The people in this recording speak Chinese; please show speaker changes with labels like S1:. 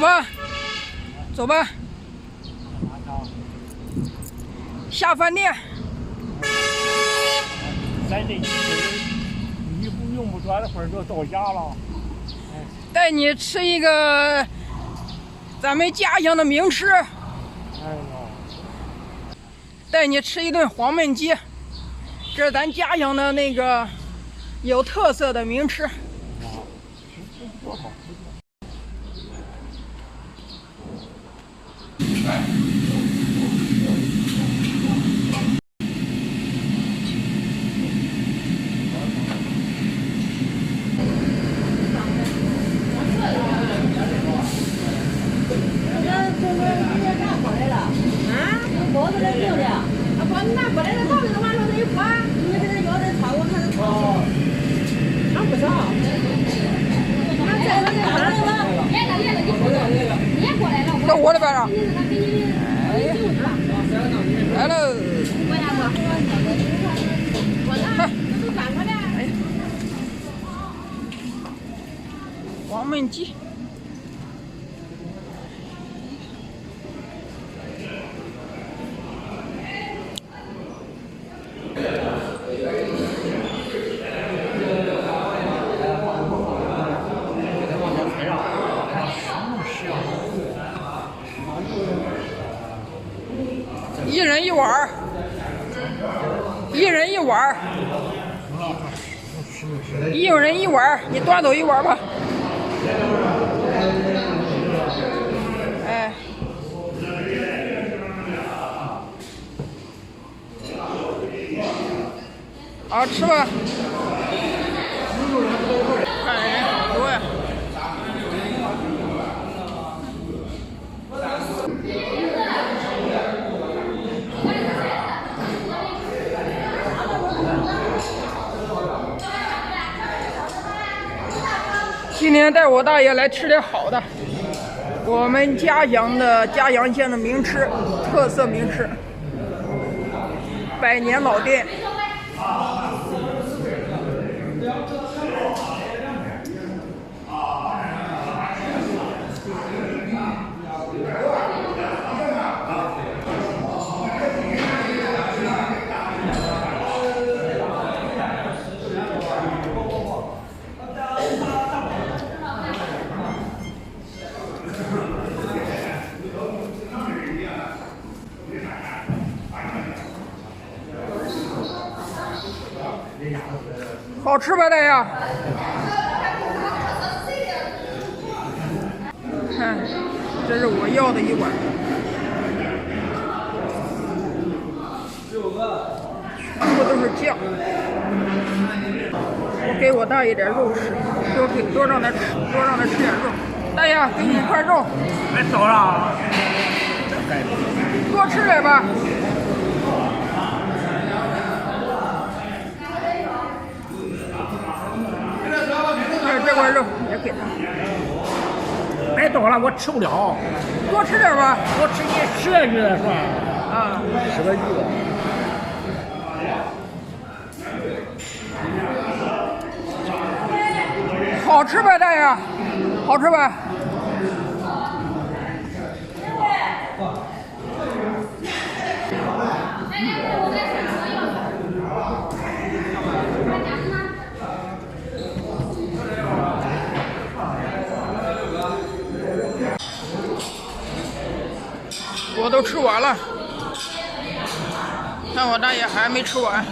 S1: 吧，走吧，下饭店。
S2: 咱这一不用不多会儿就到家了。
S1: 带你吃一个咱们家乡的名吃。
S2: 哎呦，
S1: 带你吃一顿黄焖鸡，这是咱家乡的那个有特色的名吃。
S2: 多好。
S1: 到我这边了。哎呀，来喽！哎，黄焖鸡。一人一碗，一人一碗，一人一碗，你端走一碗吧。哎，好吃吧？看人好多呀。今天带我大爷来吃点好的，我们嘉阳县的名吃，特色名吃，百年老店。好吃吧，大爷？看，这是我要的一碗，全部都是酱。我给我大爷点肉吃，多让他吃点肉。大爷，给你一块肉。
S2: 哎，走了。
S1: 多吃点吧。这块肉也给他。
S2: 别走了，我吃不了。
S1: 多吃点吧。
S2: 我吃你吃鱼的是吧？
S1: 啊，
S2: 吃个鱼。
S1: 好吃吧，大爷？好吃吧？我都吃完了，看我大爷还没吃完。